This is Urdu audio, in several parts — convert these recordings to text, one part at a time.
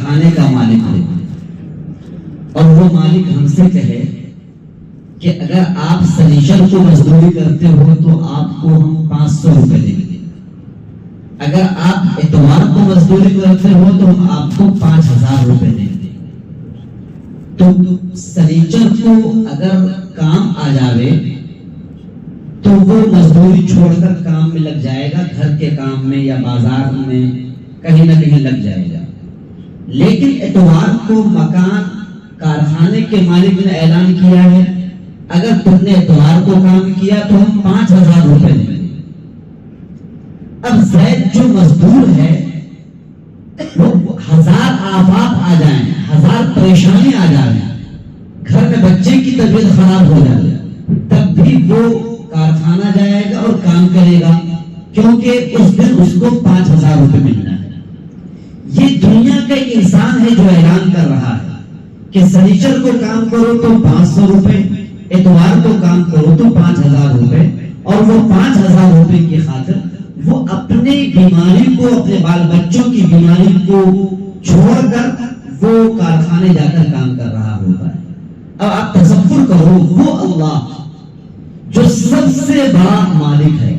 کارخانے کا مالک ہے اور وہ مالک ہم سے کہے کہ اگر آپ سنیچر کو مزدوری کرتے ہو تو آپ کو ہم 500 روپے دیں گے، اگر آپ اتوار کو مزدوری کرتے ہو تو ہم آپ کو 5000 روپے دیں گے، تو سنیچر کو اگر کام آ جاوے تو وہ مزدوری چھوڑ کر کام میں لگ جائے گا، گھر کے کام میں یا بازار میں کہیں نہ کہیں لگ جائے گا۔ لیکن اتوار کو مکان کارخانے کے مالک نے اعلان کیا ہے اگر تم نے اتوار کو کام کیا تو ہم 5000 روپے دیں گے۔ اب زید جو مزدور ہے وہ 1000 آفات آ جائیں، 1000 پریشانی آ جائیں، گھر میں بچے کی طبیعت خراب ہو جائے، تب بھی وہ کارخانہ جائے گا اور کام کرے گا، کیونکہ اس دن اس کو 5000 روپے ملنا ہے۔ یہ دنیا کا ایک انسان ہے جو اعلان کر رہا ہے کہ سنیچر کو کام کرو تو 500 روپے، اتوار کو کام کرو تو 5000 روپے، اور وہ 5000 روپے کی خاطر وہ اپنی بیماری کو، اپنے بال بچوں کی بیماری کو چھوڑ کر وہ کارخانے جا کر کام کر رہا ہوتا ہے۔ اب آپ تصور کرو وہ اللہ جو سب سے بڑا مالک ہے،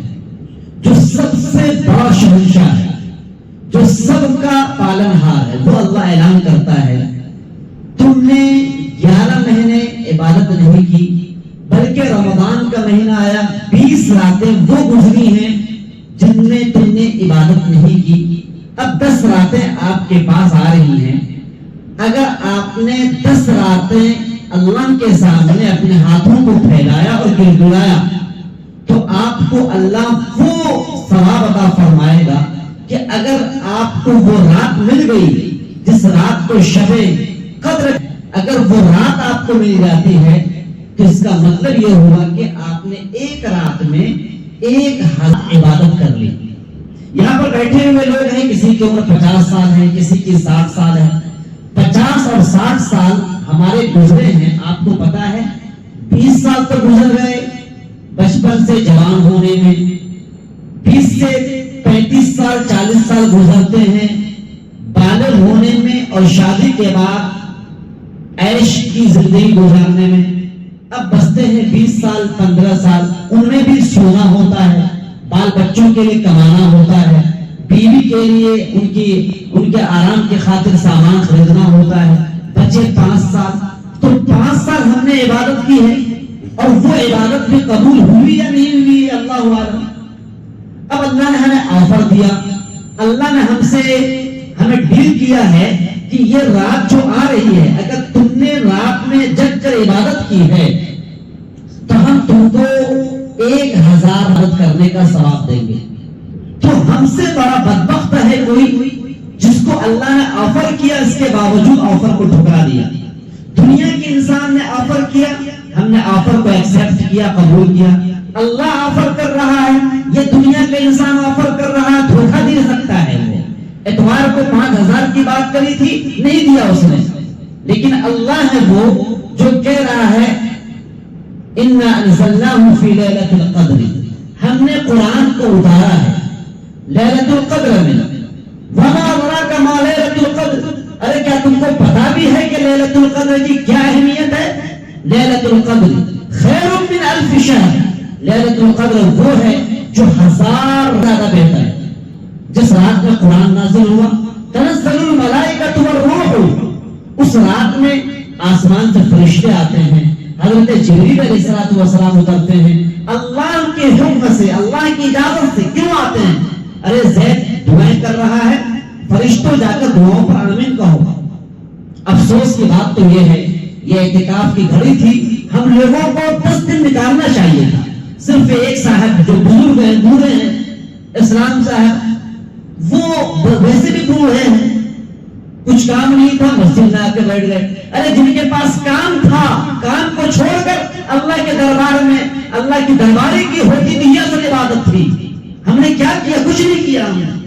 جو سب سے بڑا شہنشاہ ہے، جو سب کا پالنہار ہے، وہ اللہ اعلان کرتا ہے تم نے 11 مہینے عبادت نہیں کی، بلکہ رمضان کا مہینہ آیا، 20 راتیں وہ گزری ہیں جن میں تم نے عبادت نہیں کی، اب 10 راتیں آپ کے پاس آ رہی ہیں، اگر آپ نے 10 راتیں اللہ کے سامنے اپنے ہاتھوں کو پھیلایا اور گڑگڑایا تو آپ کو اللہ وہ ثواب عطا فرمائے گا کہ اگر آپ کو وہ رات مل گئی جس رات کو شب قدر، اگر وہ رات آپ کو مل جاتی ہے تو اس کا مطلب یہ ہوا کہ آپ نے ایک رات میں 1000 عبادت کر لی۔ یہاں پر بیٹھے ہوئے لوگ ہیں، کسی کی عمر 50 سال ہے، کسی کی 60 سال ہے، 50 اور 60 سال ہمارے گزرے ہیں، آپ کو پتا ہے 20 سال تو گزر گئے بچپن سے جوان ہونے میں، 20 سے 35 سال 40 سال گزرتے ہیں بالغ ہونے میں اور شادی کے بعد عیش کی زندگی گزارنے میں، اب بچتے ہیں 20 سال 15 سال، ان میں بھی سونا ہوتا ہے، بال بچوں کے لیے کمانا ہوتا ہے، بیوی کے لیے ان کے آرام کی خاطر سامان خریدنا ہوتا ہے، بچے 5 سال، تو 5 سال ہم نے عبادت کی ہے اور وہ عبادت بھی قبول ہوئی یا نہیں ہوئی اللہ عالم۔ اب اللہ نے ہمیں آفر دیا، اللہ نے ہمیں ڈیل کیا ہے کہ یہ رات جو آ رہی ہے اگر تم نے رات میں جگ کر عبادت کی ہے تو ہم تم کو 1000 عبادت کرنے کا ثواب دیں گے۔ تو ہم سے بڑا بدبخت ہے کوئی جس کو اللہ نے آفر کیا اس کے باوجود آفر کو ٹھکرا دیا۔ دنیا کے انسان نے آفر کیا، ہم نے آفر کو ایکسپٹ کیا، قبول کیا۔ اللہ آفر کر رہا ہے، یہ دنیا کا انسان آفر کر رہا ہے، دھوکہ دے سکتا ہے۔ وہ اتوار کو 5000 کی بات کری تھی، نہیں دیا اس نے، لیکن اللہ ہے وہ جو کہہ رہا ہے اِنَّا أَنزَلْنَاهُ فِي لَيْلَةِ الْقَدْرِ، ہم نے قرآن کو اتارا ہے لیلۃ القدر میں۔ وَمَا أَدْرَاكَ مَا لَيْلَةُ الْقَدْرِ، ارے کیا تم کو پتا بھی ہے کہ لیلۃ القدر کی کیا اہمیت ہے؟ لیلۃ القدر خیر من الف شہر، لیلۃ القدر وہ ہے جو 1000 زیادہ بہتر ہے۔ جس رات میں قرآن نازل ہوا، تنزل الملائکۃ والروح، اس رات میں آسمان سے فرشتے آتے ہیں، حضرت جبریل علیہ السلام اترتے ہیں اللہ کے حکم سے، اللہ کی اجازت سے۔ کیوں آتے ہیں؟ ارے زید دعائیں کر رہا ہے، فرشتوں جا کر دعاؤں پر آمین کہو۔ افسوس کی بات تو یہ ہے، یہ اعتکاف کی گھڑی تھی، ہم لوگوں کو 10 دن نکالنا چاہیے تھا۔ صرف ایک صاحب جو بزرگ ہیں، بوڑھے ہیں، اسلام صاحب، وہ ویسے بھی بوڑھے ہیں، کچھ کام نہیں تھا، مسجد میں آ کے بیٹھ گئے۔ ارے جن کے پاس کام تھا، کام کو چھوڑ کر اللہ کے دربار میں اللہ کی درباری کی ہوتی تھی، یہ اصل عبادت تھی۔ ہم نے کیا کیا؟ کچھ نہیں کیا ہم نے۔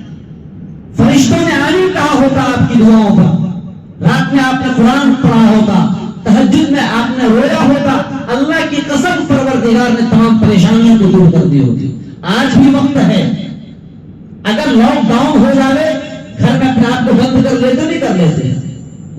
فرشتوں نے آمین کہا ہوتا آپ کی دعاؤں پر، رات میں آپ نے قرآن پڑھا ہوتا، تہجد میں آپ نے رویا ہوتا، اللہ کی قسم پروردگار نے تمام پریشانیوں کو دور کر دی ہوتی۔ آج بھی وقت ہے، اگر لاک ڈاؤن ہو جائے گھر میں اپنے آپ کو بند کر لیتے نہیں کر لیتے،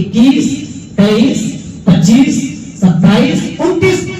21, 23, 25, 27, 29,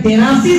83